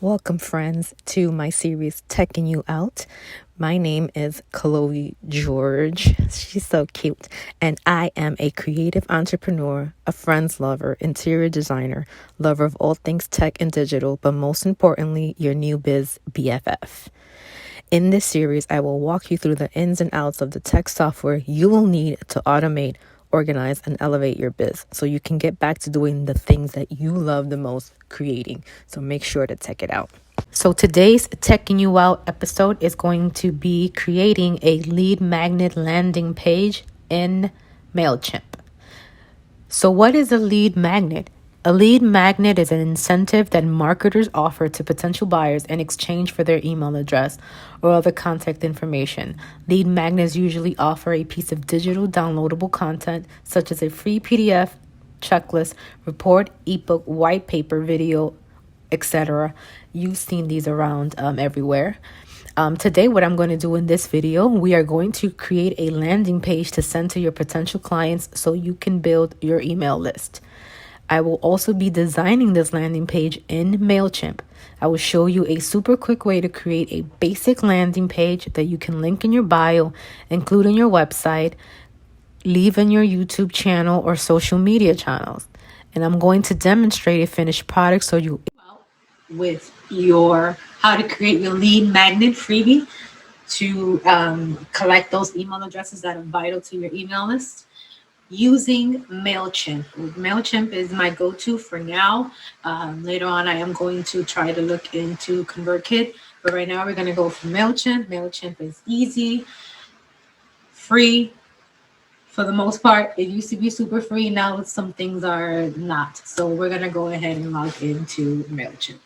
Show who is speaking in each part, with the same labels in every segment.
Speaker 1: Welcome, friends, to my series Teching You Out. My name is Chloe George. She's so cute. And I am a creative entrepreneur, a friends lover, interior designer, lover of all things tech and digital, but most importantly, your new biz BFF. In this series, I will walk you through the ins and outs of the tech software you will need to automate, organize, and elevate your biz so you can get back to doing the things that you love the most creating. So make sure to check it out. So today's Teching You Out episode is going to be creating a lead magnet landing page in Mailchimp. So what is a lead magnet? A lead magnet is an incentive that marketers offer to potential buyers in exchange for their email address or other contact information. Lead magnets usually offer a piece of digital downloadable content, such as a free PDF, checklist, report, ebook, white paper, video, etc. You've seen these around everywhere. Today, what I'm going to do in this video, we are going to create a landing page to send to your potential clients so you can build your email list. I will also be designing this landing page in Mailchimp. I will show you a super quick way to create a basic landing page that you can link in your bio, include in your website, leave in your YouTube channel or social media channels. And I'm going to demonstrate a finished product so you with your how to create your lead magnet freebie to collect those email addresses that are vital to your email list using Mailchimp. Mailchimp is my go-to for now. Later on, I am going to try to look into ConvertKit, but right now we're going to go for Mailchimp. Mailchimp is easy, free. For the most part, it used to be super free. Now some things are not. So we're going to go ahead and log into Mailchimp.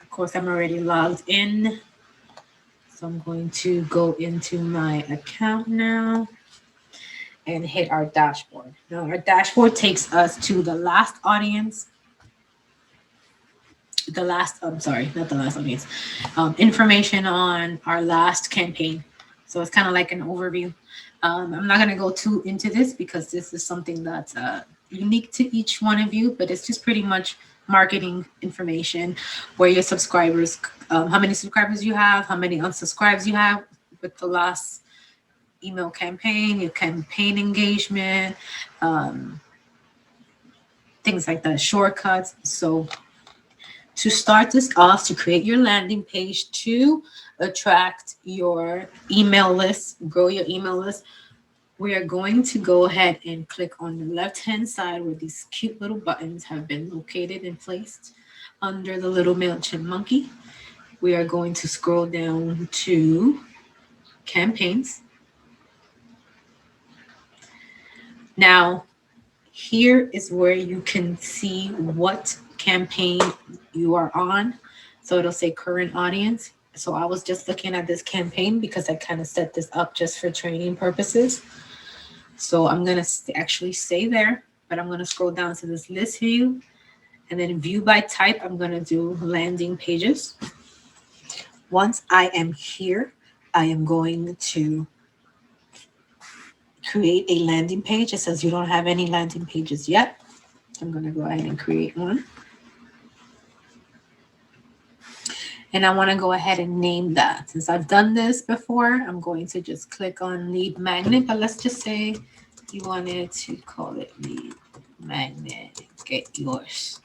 Speaker 1: Of course, I'm already logged in. So I'm going to go into my account now and hit our dashboard. Now our dashboard takes us to the last audience. Information on our last campaign. So it's kind of like an overview. I'm not going to go too into this because this is something that's unique to each one of you, but it's just pretty much marketing information where your subscribers, how many subscribers you have, how many unsubscribes you have with the last email campaign, your campaign engagement, things like that, shortcuts. So to start this off, to create your landing page to attract your email list, grow your email list, we are going to go ahead and click on the left-hand side where these cute little buttons have been located and placed under the little Mailchimp monkey. We are going to scroll down to campaigns. Now, here is where you can see what campaign you are on. So it'll say current audience. So I was just looking at this campaign because I kind of set this up just for training purposes. So I'm going to actually stay there, but I'm going to scroll down to this list view and then view by type. I'm going to do landing pages. Once I am here, I am going to create a landing page. It says you don't have any landing pages yet. I'm going to go ahead and create one. And I want to go ahead and name that. Since I've done this before, I'm going to just click on lead magnet. But let's just say you wanted to call it lead magnet. Get yours.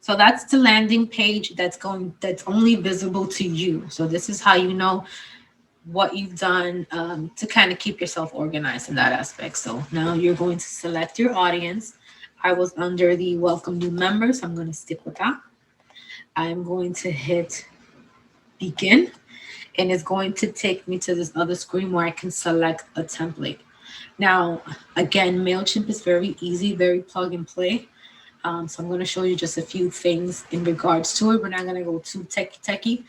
Speaker 1: So that's the landing page that's only visible to you. So this is how you know what you've done to kind of keep yourself organized in that aspect. So now you're going to select your audience. I was under the welcome new members. So I'm going to stick with that. I'm going to hit begin, and it's going to take me to this other screen where I can select a template. Now, again, Mailchimp is very easy, very plug and play. So I'm going to show you just a few things in regards to it. We're not going to go too techie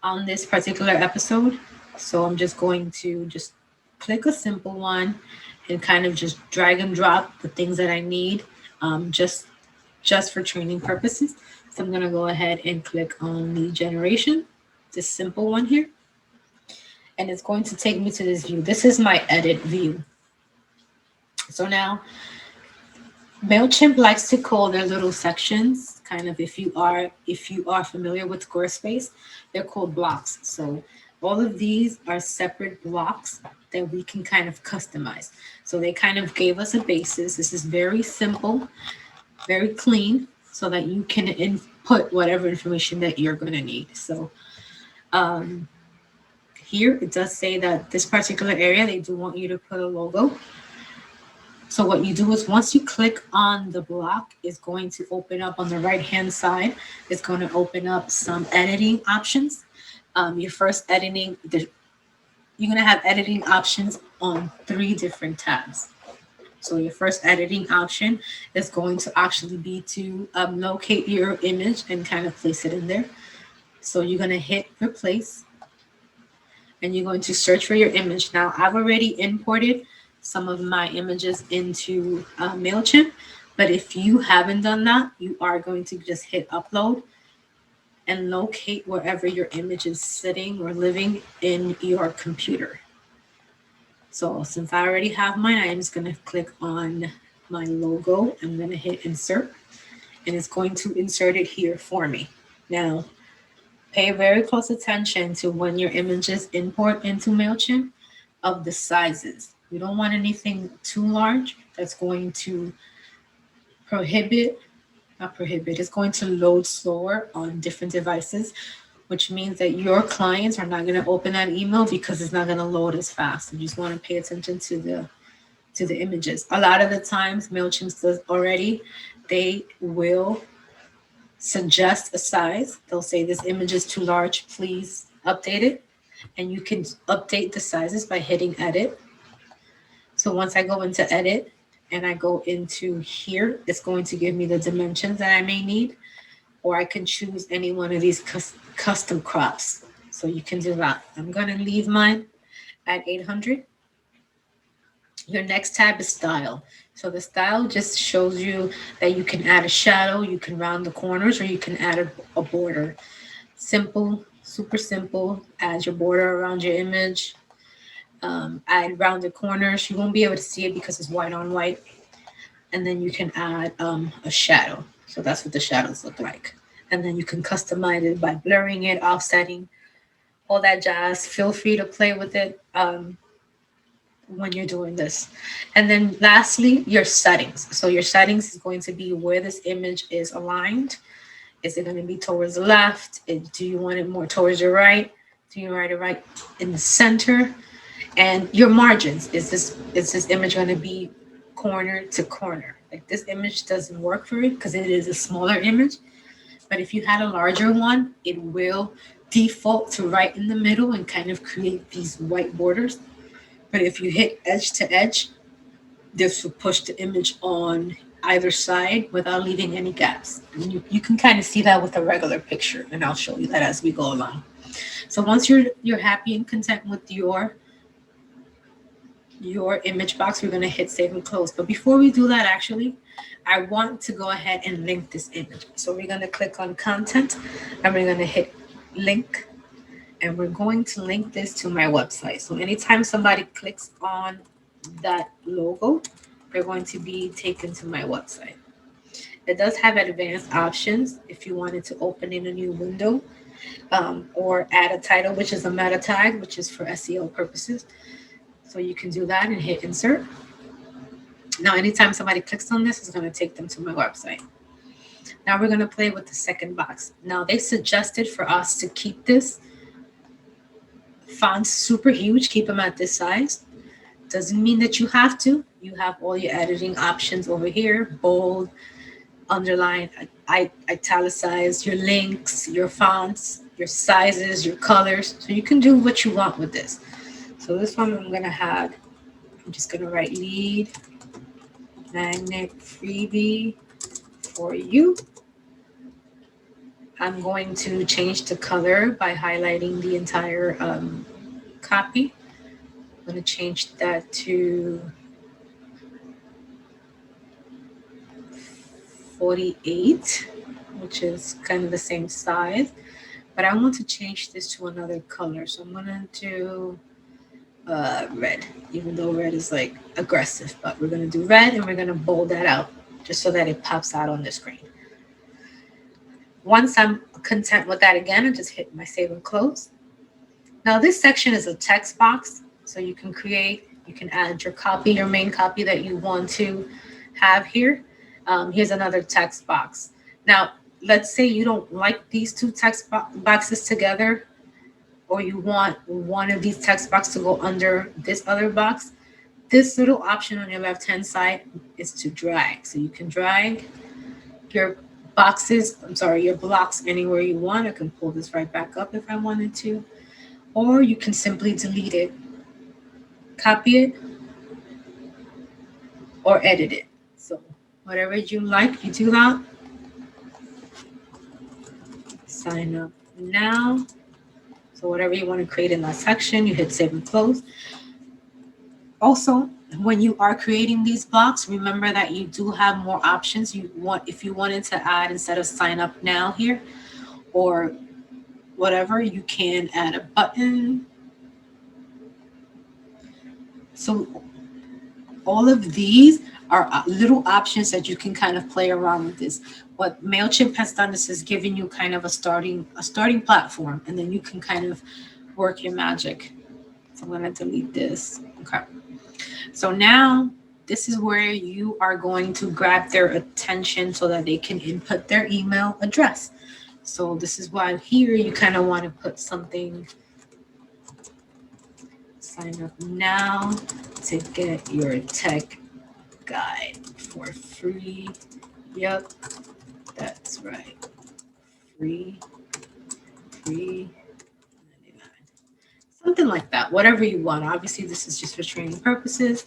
Speaker 1: on this particular episode. So I'm just going to just click a simple one and kind of just drag and drop the things that I need just for training purposes. So I'm going to go ahead and click on lead generation, this simple one here. And it's going to take me to this view. This is my edit view. So now
Speaker 2: Mailchimp likes to call their little sections kind of, if you are familiar with Squarespace, they're called blocks. So all of these are separate blocks that we can kind of customize. So they kind of gave us a basis. This is very simple, very clean, so that you can input whatever information that you're going to need. So here it does say that this particular area, they do want you to put a logo. So what you do is once you click on the block, it's going to open up on the right hand side. It's going to open up some editing options. Your first editing, you're going to have editing options on 3 different tabs. So your first editing option is going to actually be to locate your image and kind of place it in there. So you're going to hit replace and you're going to search for your image. Now, I've already imported some of my images into Mailchimp, but if you haven't done that, you are going to just hit upload and locate wherever your image is sitting or living in your computer. So since I already have mine, I'm just going to click on my logo. I'm going to hit insert and it's going to insert it here for me. Now, pay very close attention to when your images import into Mailchimp of the sizes. We don't want anything too large that's going to prohibit, not prohibit, it's going to load slower on different devices, which means that your clients are not going to open that email because it's not going to load as fast. You just want to pay attention to the images. A lot of the times MailChimp does already, they will suggest a size. They'll say this image is too large, please update it. And you can update the sizes by hitting edit. So once I go into edit and I go into here, it's going to give me the dimensions that I may need, or I can choose any one of these custom crops. So you can do that. I'm going to leave mine at 800. Your next tab is style. So the style just shows you that you can add a shadow, you can round the corners, or you can add a border. Simple, super simple. Add your border around your image. Add rounded corners. You won't be able to see it because it's white on white. And then you can add a shadow. So that's what the shadows look like. And then you can customize it by blurring it, offsetting, all that jazz. Feel free to play with it when you're doing this. And then lastly, your settings. So your settings is going to be where this image is aligned. Is it going to be towards the left? Do you want it more towards your right? Do you want it right in the center? And your margins. Is this image going to be corner to corner? Like this image doesn't work for it because it is a smaller image. But if you had a larger one, it will default to right in the middle and kind of create these white borders. But if you hit edge to edge, this will push the image on either side without leaving any gaps. And you can kind of see that with a regular picture, and I'll show you that as we go along. So once you're happy and content with your image box, we're going to hit save and close. But before we do that, actually, I want to go ahead and link this image. So we're going to click on content and we're going to hit link and we're going to link this to my website. So anytime somebody clicks on that logo, they're going to be taken to my website. It does have advanced options if you wanted to open in a new window or add a title, which is a meta tag, which is for SEO purposes. So you can do that and hit insert. Now, anytime somebody clicks on this, it's going to take them to my website. Now we're going to play with the second box. Now they suggested for us to keep this fonts super huge, keep them at this size. Doesn't mean that you have to. You have all your editing options over here, bold, underline, italicize, your links, your fonts, your sizes, your colors. So you can do what you want with this. So this one I'm just going to write lead magnet freebie for you. I'm going to change the color by highlighting the entire copy. I'm going to change that to 48, which is kind of the same size. But I want to change this to another color. So I'm going to do red, even though red is like aggressive. But we're going to do red and we're going to bold that out just so that it pops out on the screen. Once I'm content with that, again, I just hit my save and close. Now this section is a text box, so you can add your copy, your main copy that you want to have here. Here's another text box. Now, let's say you don't like these two boxes together, or you want one of these text boxes to go under this other box. This little option on your left-hand side is to drag. So you can drag your your blocks anywhere you want. I can pull this right back up if I wanted to, or you can simply delete it, copy it, or edit it. So whatever you like, you do that. Sign up now. So whatever you want to create in that section, you hit save and close. Also, when you are creating these blocks, remember that you do have more options. If you wanted to add, instead of sign up now here or whatever, you can add a button. So all of these are little options that you can kind of play around with this. What Mailchimp has done is giving you kind of a starting platform, and then you can kind of work your magic. So I'm going to delete this. Okay. So now this is where you are going to grab their attention so that they can input their email address. So this is why here you kind of want to put something, sign up now to get your tech guide for free. Yep, that's right. Free. 99. Something like that, whatever you want. Obviously, this is just for training purposes.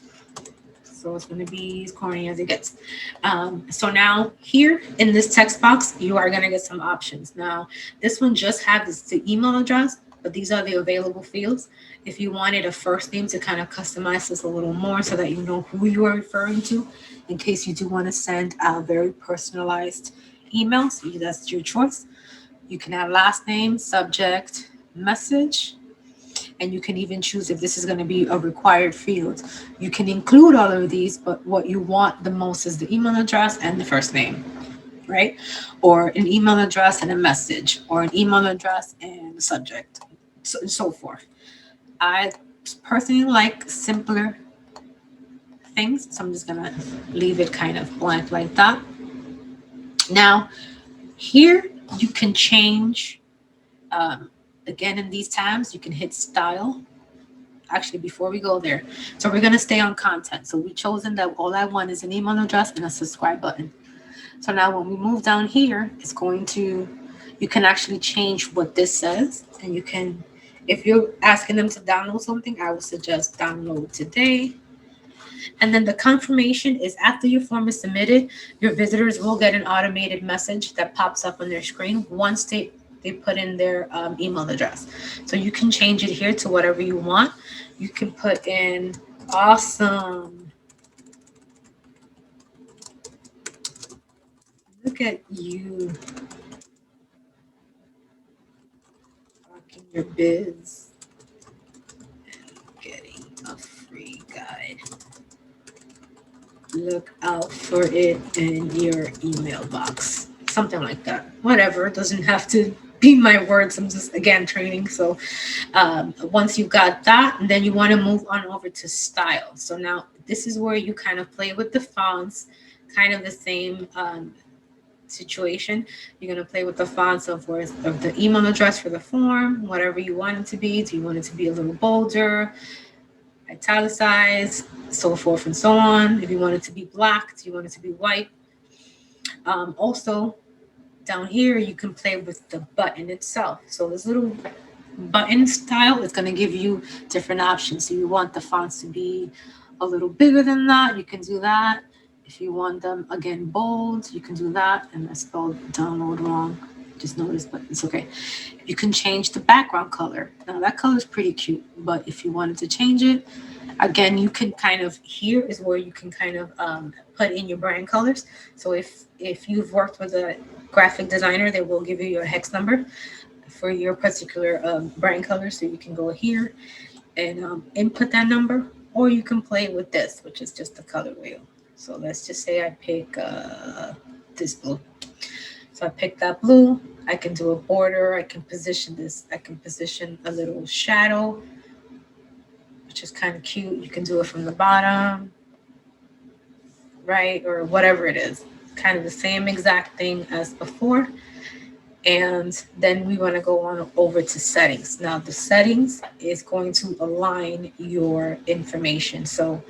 Speaker 2: So it's going to be as corny as it gets. So now here in this text box, you are going to get some options. Now, this one just has the email address, but these are the available fields. If you wanted a first name to kind of customize this a little more so that you know who you are referring to, in case you do want to send a very personalized email, so that's your choice. You can add last name, subject, message, and you can even choose if this is going to be a required field. You can include all of these, but what you want the most is the email address and the first name, right? Or an email address and a message, or an email address and a subject, so forth. I personally like simpler things, so I'm just going to leave it kind of blank like that. Now, here you can change, again, in these tabs, you can hit style. Actually, before we go there, so we're going to stay on content. So we've chosen that all I want is an email address and a subscribe button. So now when we move down here, you can actually change what this says. And you can, if you're asking them to download something, I would suggest download today. And then the confirmation is after your form is submitted, your visitors will get an automated message that pops up on their screen once they put in their email address. So you can change it here to whatever you want. You can put in awesome. Look at you rocking your biz and getting a free guide. Look out for it in your email box. Something like that. Whatever. It doesn't have to be my words. I'm just, again, training. So once you got that, and then you want to move on over to style. So now this is where you kind of play with the fonts, kind of the same situation. You're going to play with the fonts of the email address for the form, whatever you want it to be. Do you want it to be a little bolder, italicized, so forth and so on? If you want it to be black, do you want it to be white? Also, down here, you can play with the button itself. So this little button style is going to give you different options. So you want the fonts to be a little bigger than that, you can do that. If you want them, again, bold, you can do that. And I spelled download wrong. Just noticed, but it's okay. You can change the background color. Now that color is pretty cute, but if you wanted to change it, again, you can kind of, here is where you can kind of put in your brand colors. So if you've worked with a graphic designer, they will give you your hex number for your particular brand color. So you can go here and input that number, or you can play with this, which is just the color wheel. So let's just say I pick this blue. So I pick that blue. I can do a border. I can position this. I can position a little shadow, which is kind of cute. You can do it from the bottom, right, or whatever it is. Kind of the same exact thing as before. And then we want to go on over to settings. Now the settings is going to align your information. So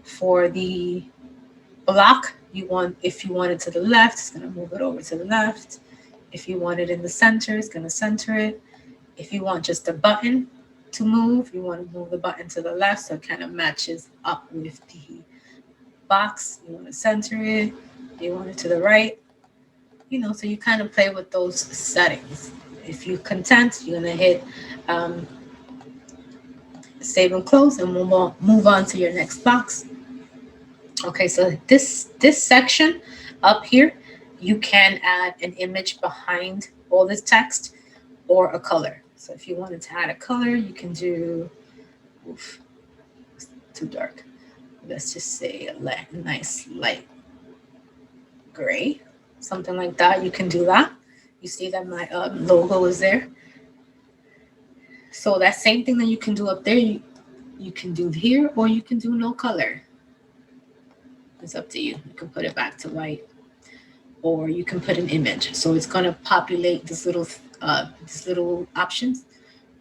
Speaker 2: for the block, you want, if you want it to the left, it's going to move it over to the left. If you want it in the center, it's going to center it. If you want just a button to move, you want to move the button to the left so it kind of matches up with the box. You want to center it. You want it to the right. So you kind of play with those settings. If you're content, you're going to hit um, save and close and move on to your next box. Okay, so this section up here, you can add an image behind all this text or a color. So if you wanted to add a color, you can do, oof, it's too dark. Let's just say a nice light gray, something like that. You can do that. You see that my logo is there. So that same thing that you can do up there, you can do here, or you can do no color. It's up to you. You can put it back to white, or you can put an image. So it's gonna populate this little options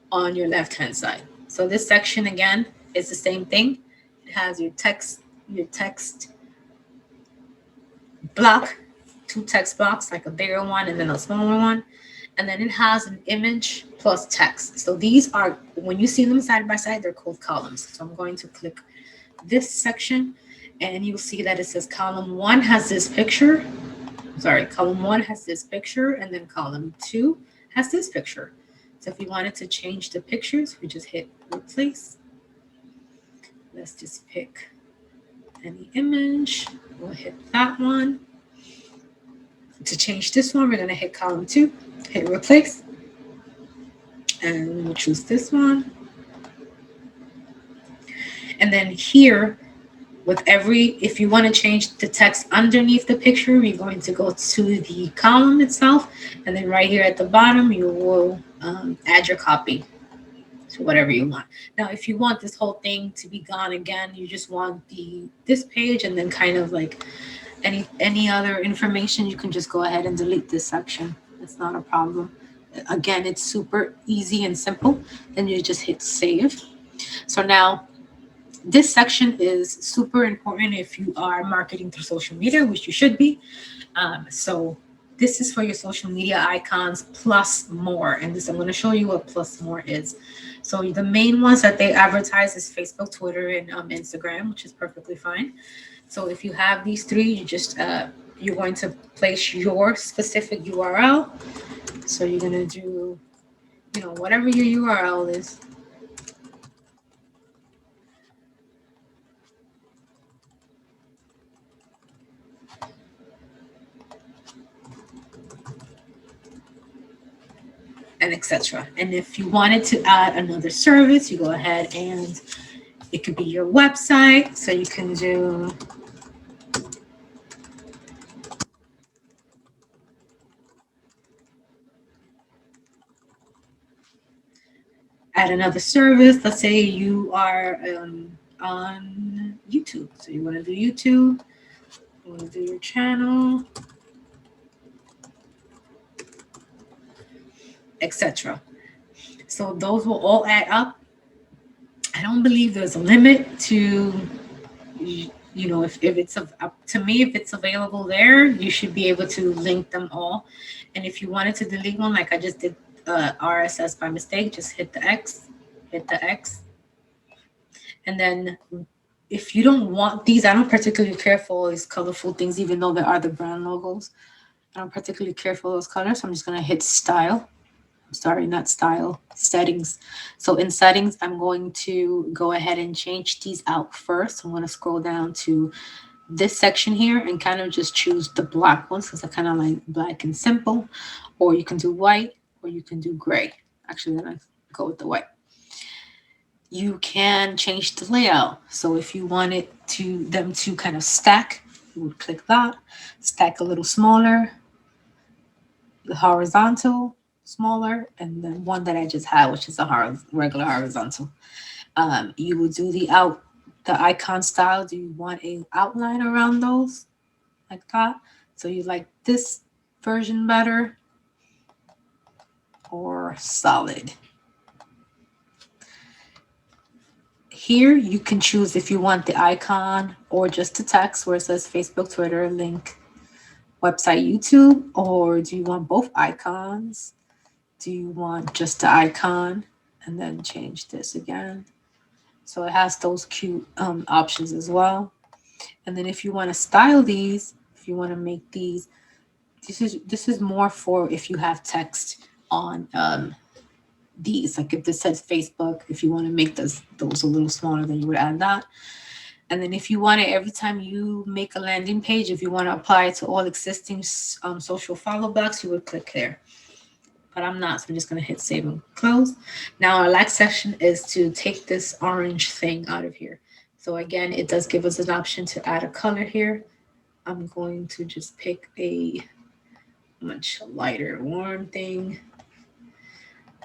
Speaker 2: on your left hand side. So this section again is the same thing. It has your text block, two text blocks, like a bigger one and then a smaller one. And then it has an image plus text. So these are, when you see them side by side, they're called columns. So I'm going to click this section and you'll see that it says column one has this picture. Sorry, column one has this picture, and then column two has this picture. So if you wanted to change the pictures, we just hit replace. Let's just pick any image. We'll hit that one. To change this one, we're going to hit column two, hit replace, and we'll choose this one. And then here, if you want to change the text underneath the picture, you're going to go to the column itself, and then right here at the bottom, you will add your copy to whatever you want. Now, if you want this whole thing to be gone again, you just want this page, and then kind of like any other information, you can just go ahead and delete this section. It's not a problem. Again, it's super easy and simple. Then you just hit save. So now this section is super important if you are marketing through social media, which you should be. So this is for your social media icons plus more. And this, I'm going to show you what plus more is. So the main ones that they advertise is Facebook, Twitter, and Instagram, which is perfectly fine. So if you have these three, you're going to place your specific URL. So you're going to do, whatever your URL is. And etc. And if you wanted to add another service, you go ahead and it could be your website. So you can do add another service. Let's say you are on YouTube. So you want to do YouTube, you want to do your channel, etc. So those will all add up. I don't believe there's a limit to, if it's up to me, if it's available there, you should be able to link them all. And if you wanted to delete one, like I just did RSS by mistake, just hit the X, and then if you don't want these, I don't particularly care for all these colorful things, even though they are the brand logos. I don't particularly care for those colors. So I'm just going to hit style. Sorry, not style, settings. So in settings, I'm going to go ahead and change these out first. I'm going to scroll down to this section here and kind of just choose the black ones because I kind of like black and simple. Or you can do white, or you can do gray. Actually, then I go with the white. You can change the layout. So if you wanted them to kind of stack, You would click that, stack a little smaller, the horizontal, smaller, and then one that I just had, which is a regular horizontal. You would do the icon style. Do you want a outline around those like that? So you like this version better or solid? Here you can choose if you want the icon or just the text where it says Facebook, Twitter, link, website, YouTube, or do you want both icons? Do you want just the icon and then change this again? So it has those cute options as well. And then if you want to style these, if you want to make these, this is more for if you have text on these. Like if this says Facebook, if you want to make those a little smaller, then you would add that. And then if you want it every time you make a landing page, if you want to apply it to all existing social follow backs, you would click there. But I'm not, so I'm just going to hit save and close. Now our last section is to take this orange thing out of here. So again, it does give us an option to add a color here. I'm going to just pick a much lighter warm thing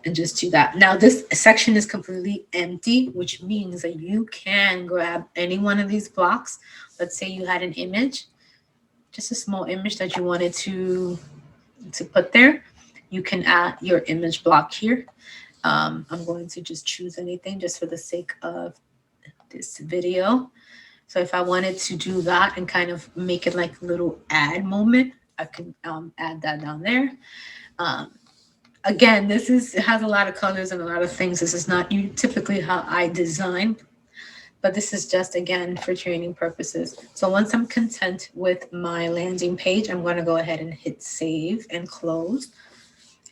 Speaker 2: and just do that. Now this section is completely empty, which means that you can grab any one of these blocks. Let's say you had an image, just a small image that you wanted to put there. You can add your image block here. I'm going to just choose anything just for the sake of this video. So if I wanted to do that and kind of make it like a little ad moment, I can add that down there. Um, Again, it has a lot of colors and a lot of things. This is not typically how I design, but this is just again for training purposes. So once I'm content with my landing page, I'm going to go ahead and hit save and close.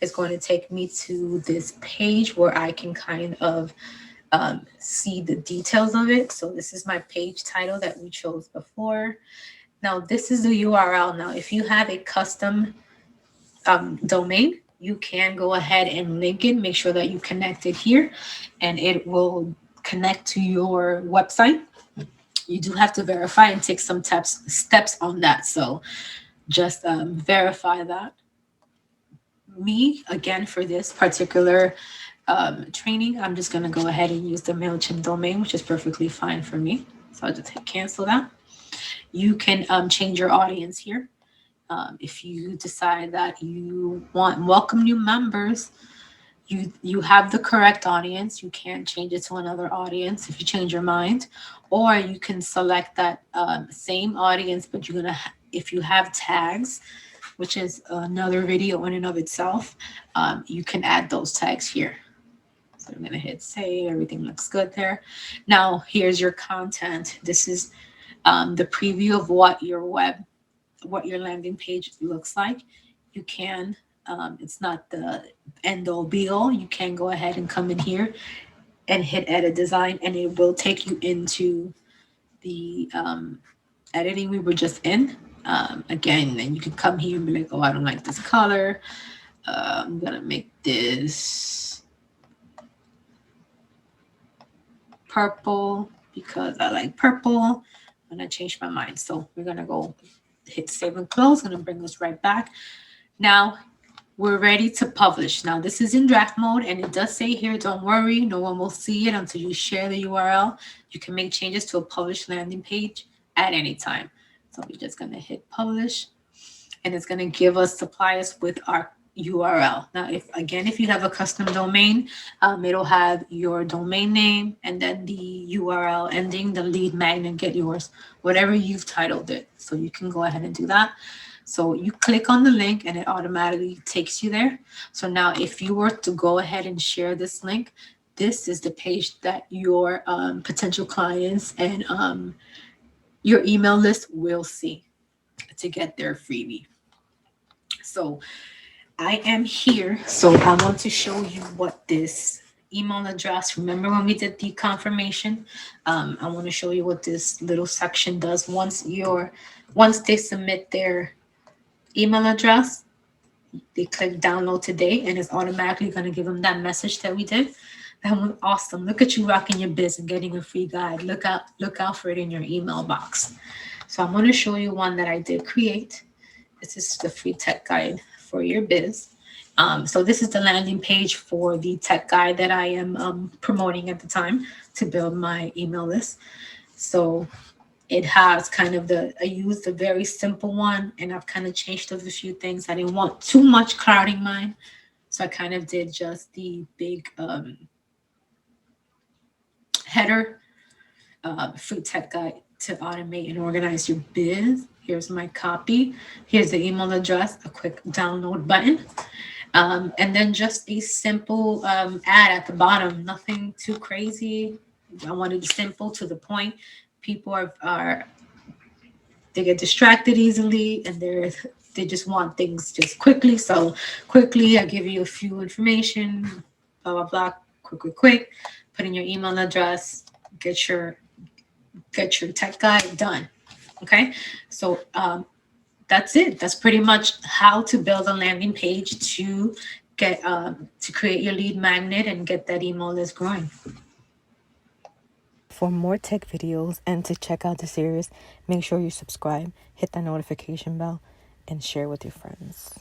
Speaker 2: It's going to take me to this page where I can kind of see the details of it. So this is my page title that we chose before. Now this is the URL. Now if you have a custom domain, you can go ahead and link it. Make sure that you connect it here and it will connect to your website. You do have to verify and take some steps on that. So just verify that. Me, again, for this particular training, I'm just going to go ahead and use the Mailchimp domain, which is perfectly fine for me. So I'll just hit cancel that. You can change your audience here. If you decide that you want welcome new members, you have the correct audience. You can't change it to another audience if you change your mind, or you can select that same audience, but you're gonna if you have tags, which is another video in and of itself, you can add those tags here. So I'm gonna hit save. Everything looks good there. Now here's your content. This is the preview of what your landing page looks like. You can, it's not the end all be all. You can go ahead and come in here and hit edit design, and it will take you into the editing we were just in. Again, and you can come here and be like, oh, I don't like this color. I'm gonna make this purple because I like purple. I'm gonna change my mind. So we're gonna go hit save and close. Gonna bring us right back. Now we're ready to publish. Now this is in draft mode and it does say here, don't worry, no one will see it until you share the URL. You can make changes to a published landing page at any time. So we're just gonna hit publish and it's gonna give us supply us with our URL. Now, if you have a custom domain, it'll have your domain name and then the URL ending, the lead magnet, get yours, whatever you've titled it. So you can go ahead and do that. So you click on the link and it automatically takes you there. So now if you were to go ahead and share this link, this is the page that your potential clients and your email list will see to get their freebie. So I am here. So I want to show you what this email address, remember when we did the confirmation? I want to show you what this little section does once they submit their email address. They click download today and it's automatically going to give them that message that we did. That was awesome. Look at you rocking your biz and getting a free guide. Look out for it in your email box. So I'm going to show you one that I did create. This is the free tech guide for your biz. So this is the landing page for the tech guide that I am promoting at the time to build my email list. So it has kind of I used a very simple one, and I've kind of changed up a few things. I didn't want too much crowding mine. So I kind of did just the big header, free tech guide to automate and organize your biz. Here's my copy. Here's the email address, a quick download button. And then just a simple ad at the bottom, nothing too crazy. I wanted it simple, to the point. People are they get distracted easily, and they just want things just quickly. So quickly, I give you a few information, blah blah blah, quick. Put in your email address, get your tech guide done. Okay, so that's it. That's pretty much how to build a landing page to get to create your lead magnet and get that email list growing.
Speaker 1: For more tech videos and to check out the series, make sure you subscribe, hit that notification bell, and share with your friends.